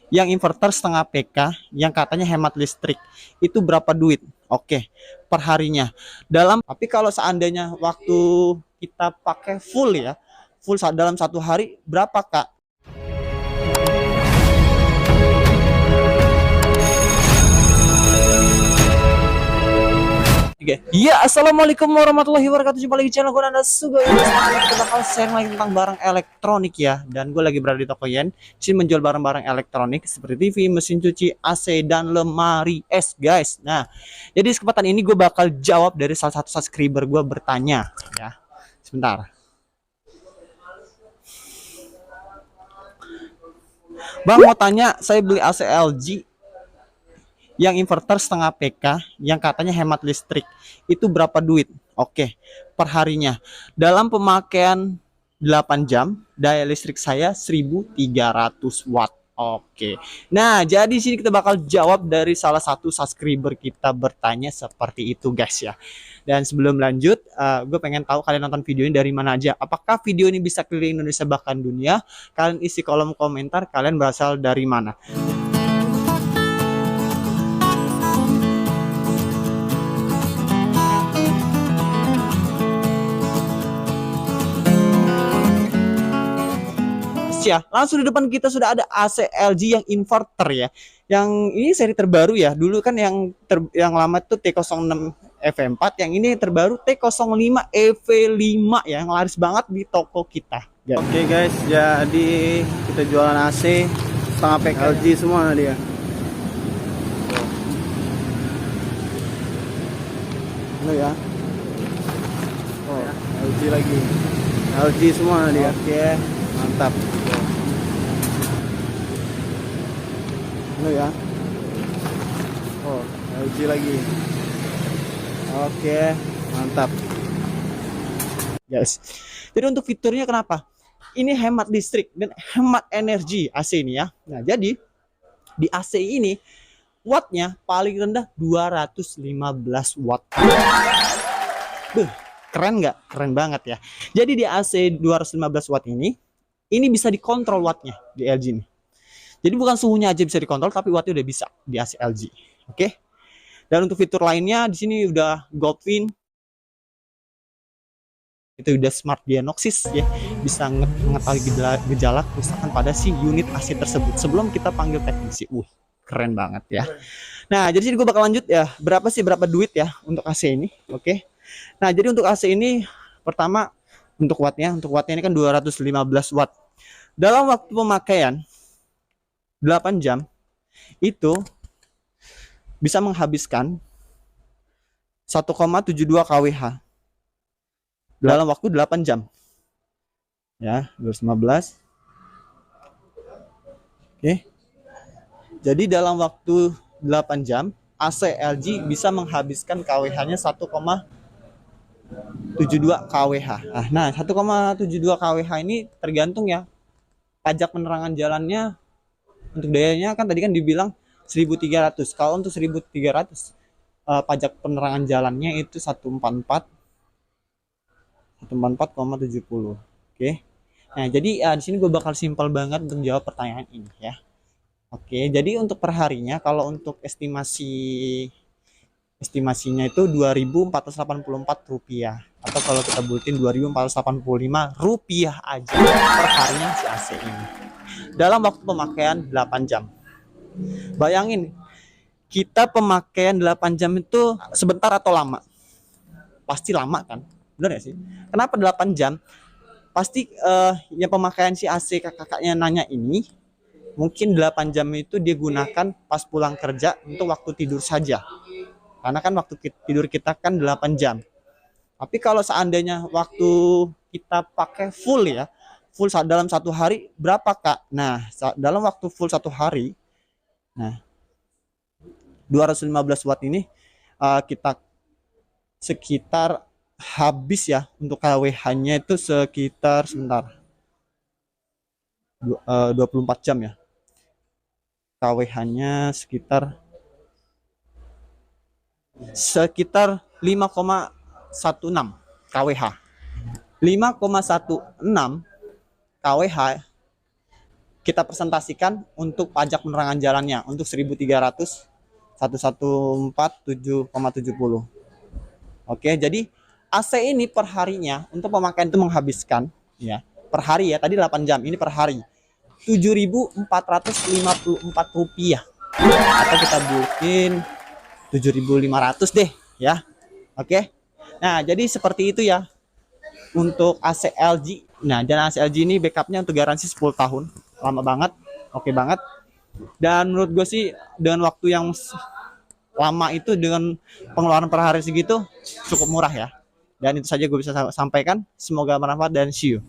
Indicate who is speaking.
Speaker 1: yang inverter setengah PK yang katanya hemat listrik itu berapa duit? Oke, per harinya. Tapi kalau seandainya waktu kita pakai full ya, full dalam satu hari berapa Kak? Oke. Iya, assalamualaikum warahmatullahi wabarakatuh. Jumpa lagi di channel gue Nanda Sugo. Kita bakal share lagi tentang barang elektronik ya. Dan gue lagi berada di toko Yen. Sini menjual barang-barang elektronik seperti TV, mesin cuci, AC, dan lemari es guys. Nah, jadi di kesempatan ini gue bakal jawab dari salah satu subscriber gue bertanya ya. Sebentar. Bang mau tanya, saya beli AC LG yang inverter setengah PK yang katanya hemat listrik itu berapa duit? Oke, per harinya. Dalam pemakaian 8 jam, daya listrik saya 1300 watt. Oke. Nah, jadi sini kita bakal jawab dari salah satu subscriber kita bertanya seperti itu, guys ya. Dan sebelum lanjut, gue pengen tahu kalian nonton video ini dari mana aja. Apakah video ini bisa keliling Indonesia bahkan dunia? Kalian isi kolom komentar kalian berasal dari mana. Ya, langsung di depan kita sudah ada AC LG yang inverter ya. Yang ini seri terbaru ya. Dulu kan yang lama itu T06 EV4, yang ini terbaru T05 EV5 ya, yang laris banget di toko kita. Oke guys, jadi kita jualan AC setengah pack LG semua dia. Ini ya. Oh, LG lagi. LG semua dia. Oke, mantap. Ini ya. Oh, LG lagi. Oke, mantap. Guys. Jadi untuk fiturnya kenapa? Ini hemat listrik dan hemat energi AC ini ya. Nah, jadi di AC ini wattnya paling rendah 215 watt. Beuh, keren nggak? Keren banget ya. Jadi di AC 215 watt ini bisa dikontrol wattnya di LG ini. Jadi bukan suhunya aja bisa dikontrol, tapi wattnya udah bisa di AC LG. Oke. Dan untuk fitur lainnya di sini udah Goldwing. Itu udah smart diagnosis ya, bisa mengetahui gejala kerusakan pada si unit AC tersebut sebelum kita panggil teknisi. Keren banget ya. Nah, jadi sini gue bakal lanjut ya. Berapa duit ya untuk AC ini? Oke. Nah, jadi untuk AC ini pertama untuk wattnya ini kan 215 watt. Dalam waktu pemakaian 8 jam itu bisa menghabiskan 1,72 kWh dalam waktu 8 jam. Ya, 215. Oke. Jadi dalam waktu 8 jam AC LG bisa menghabiskan kWh-nya 1,72 kWh. Nah, 1,72 kWh ini tergantung ya. Pajak penerangan jalannya untuk dayanya kan tadi kan dibilang 1300. Kalau untuk 1300 pajak penerangan jalannya itu 144,70. Oke. Nah, jadi di sini gue bakal simpel banget untuk jawab pertanyaan ini ya. Oke, jadi untuk perharinya kalau untuk estimasinya itu Rp2.484 atau kalau kita bulatin Rp2.485 aja per harinya si AC ini. Dalam waktu pemakaian 8 jam. Bayangin, kita pemakaian 8 jam itu sebentar atau lama? Pasti lama kan? Benar ya sih? Kenapa 8 jam? Pasti yang pemakaian si AC kakaknya nanya ini mungkin 8 jam itu dia gunakan pas pulang kerja untuk waktu tidur saja. Karena kan waktu tidur kita kan 8 jam. Tapi kalau seandainya waktu kita pakai full ya, full dalam satu hari berapa Kak? Nah, dalam waktu full satu hari, nah 215 watt ini kita sekitar habis ya untuk kWh-nya itu sekitar sebentar 24 jam ya. KWH-nya sekitar 5,16 kWh. 5,16 kWh kita presentasikan untuk pajak penerangan jalannya untuk 1.300 114,70. Oke, jadi AC ini per harinya untuk pemakaian itu menghabiskan ya per hari ya, tadi 8 jam, ini per hari Rp7.454 atau kita bukin 7.500 deh ya. Oke. Nah, jadi seperti itu ya untuk AC LG. Nah, dan AC LG ini backupnya untuk garansi 10 tahun. Lama banget. Oke banget. Dan menurut gue sih dengan waktu yang lama itu dengan pengeluaran per hari segitu cukup murah ya. Dan itu saja gue bisa sampaikan. Semoga bermanfaat dan see you.